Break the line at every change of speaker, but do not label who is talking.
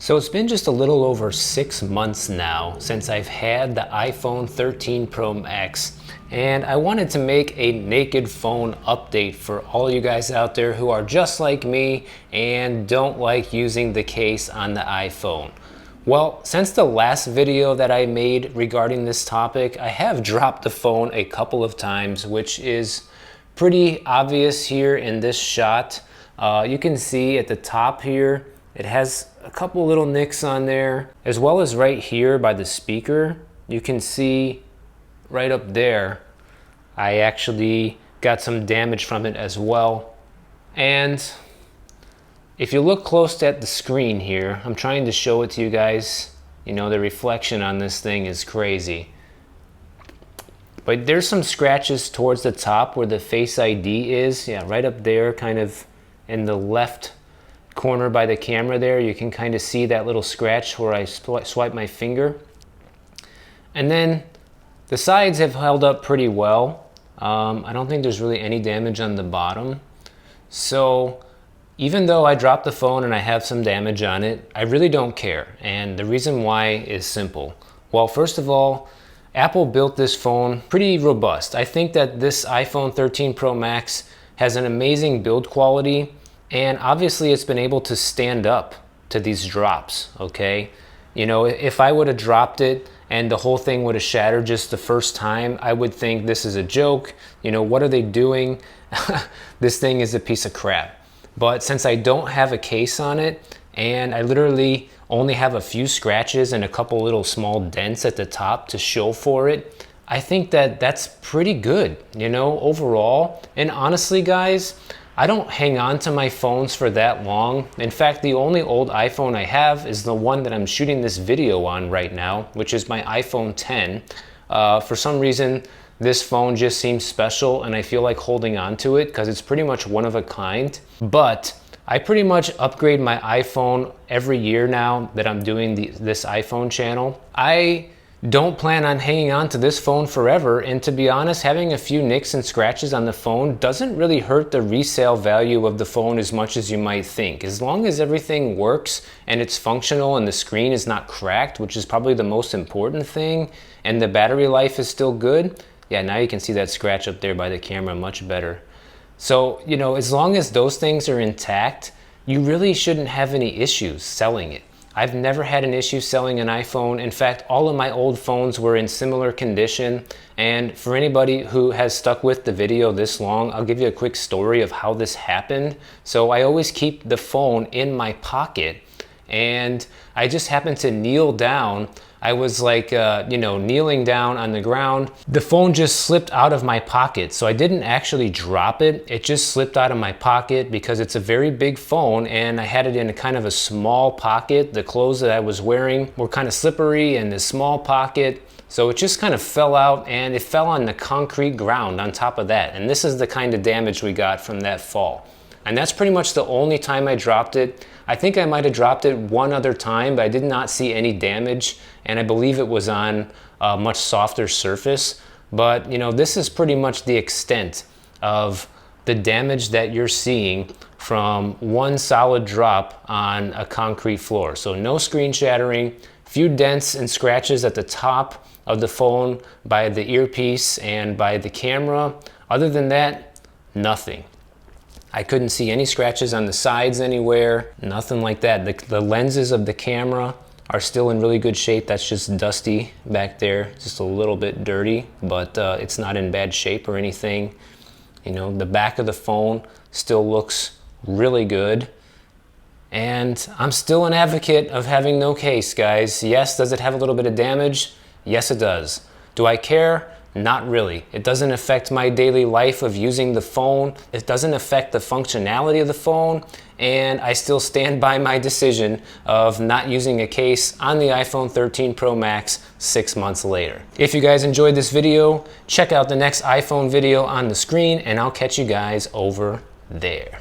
So it's been just a little over 6 months now since I've had the iPhone 13 Pro Max, and I wanted to make a naked phone update for all you guys out there who are just like me and don't like using the case on the iPhone. Well, since the last video that I made regarding this topic, I have dropped the phone a couple of times, which is pretty obvious here in this shot. You can see at the top here, it has a couple little nicks on there, as well as right here by the speaker. You can see right up there, I actually got some damage from it as well. And if you look close at the screen here, I'm trying to show it to you guys. You know, the reflection on this thing is crazy. But there's some scratches towards the top where the Face ID is. Yeah, right up there, kind of in the left corner by the camera there. You can kind of see that little scratch where I swipe my finger. And then the sides have held up pretty well. I don't think there's really any damage on the bottom. So even though I dropped the phone and I have some damage on it, I really don't care. And the reason why is simple. Well, first of all, Apple built this phone pretty robust. I think that this iPhone 13 Pro Max has an amazing build quality, and obviously it's been able to stand up to these drops, okay? You know, if I would have dropped it and the whole thing would have shattered just the first time, I would think this is a joke. You know, what are they doing? This thing is a piece of crap. But since I don't have a case on it, and I literally only have a few scratches and a couple little small dents at the top to show for it, I think that that's pretty good, you know, overall. And honestly, guys, I don't hang on to my phones for that long. In fact, the only old iPhone I have is the one that I'm shooting this video on right now, which is my iPhone 10. For some reason, this phone just seems special and I feel like holding on to it because it's pretty much one of a kind. But I pretty much upgrade my iPhone every year now that I'm doing this iPhone channel. I don't plan on hanging on to this phone forever, and to be honest, having a few nicks and scratches on the phone doesn't really hurt the resale value of the phone as much as you might think. As long as everything works and it's functional and the screen is not cracked, which is probably the most important thing, and the battery life is still good, yeah, now you can see that scratch up there by the camera much better. So, you know, as long as those things are intact, you really shouldn't have any issues selling it. I've never had an issue selling an iPhone. In fact, all of my old phones were in similar condition. And for anybody who has stuck with the video this long, I'll give you a quick story of how this happened. So I always keep the phone in my pocket, and I just happened to kneel down. I was like, you know, kneeling down on the ground. The phone just slipped out of my pocket. So I didn't actually drop it. It just slipped out of my pocket because it's a very big phone and I had it in a kind of a small pocket. The clothes that I was wearing were kind of slippery in this small pocket. So it just kind of fell out, and it fell on the concrete ground on top of that. And this is the kind of damage we got from that fall. And that's pretty much the only time I dropped it. I think I might have dropped it one other time, but I did not see any damage, and I believe it was on a much softer surface. But you know, this is pretty much the extent of the damage that you're seeing from one solid drop on a concrete floor. So no screen shattering, few dents and scratches at the top of the phone by the earpiece and by the camera. Other than that, nothing. I couldn't see any scratches on the sides anywhere, nothing like that. The lenses of the camera are still in really good shape. That's just dusty back there, just a little bit dirty, but it's not in bad shape or anything. You know, the back of the phone still looks really good. And I'm still an advocate of having no case, guys. Yes, does it have a little bit of damage? Yes, it does. Do I care? Not really. It doesn't affect my daily life of using the phone. It doesn't affect the functionality of the phone. And I still stand by my decision of not using a case on the iPhone 13 Pro Max 6 months later. If you guys enjoyed this video, check out the next iPhone video on the screen, and I'll catch you guys over there.